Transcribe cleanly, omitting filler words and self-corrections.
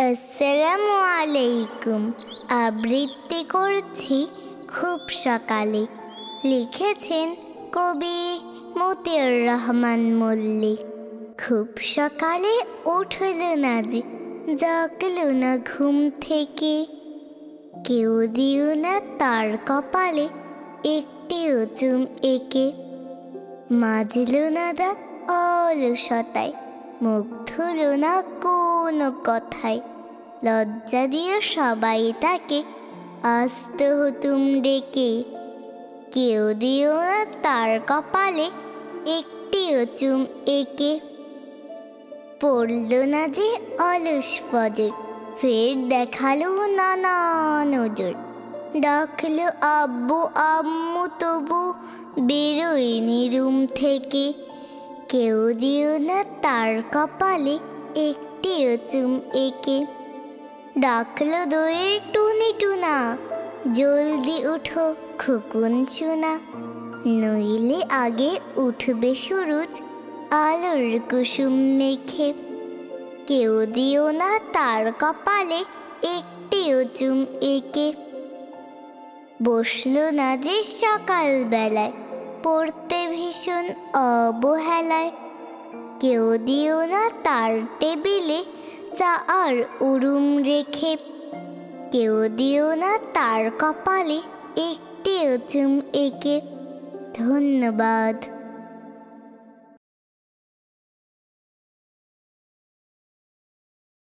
আসসালামু আলাইকুম। আবৃত্তি করছি খুব সকালে। লিখেছেন কবি মতিউর রহমান মল্লিক। খুব সকালে উঠল না যে, জাগল না ঘুম থেকে, কেউ দিও না তার কপালে একটিও চুম এঁকে। মাজল না দাঁত অলসতায়, মুখ ধুল না কোনো কথায়, লজ্জা দিয়ে সবাই তাকে আস্ত হুতুম ডেকে। কেউ দিও না তার কপালে একটিও চুম এঁকে। পড়ল না যে অলস ফজর, ফের দেখালো নানা নজর। ডাকলো আব্বু আম্মু, তবু বেরোয়নি রুম থেকে। কেউ দিও না তার কপালে একটিও চুম এঁকে। ডাকলো দইয়ের টুনি টুনা, জলদি উঠো খুকুন সোনা, নইলে আগে উঠবে সুরুজ আলোর কুসুম মেখে। কেউ দিও না তার কপালে একটিও চুম এঁকে। বসলো না যে সকাল বেলায়, পড়তে ভীষণ অবহেলায়। কেউ দিও না তার টেবিলে চা আর উরুম রেখে। কেউ দিও না তার কপালে একটিও চুম এঁকে। ধন্যবাদ।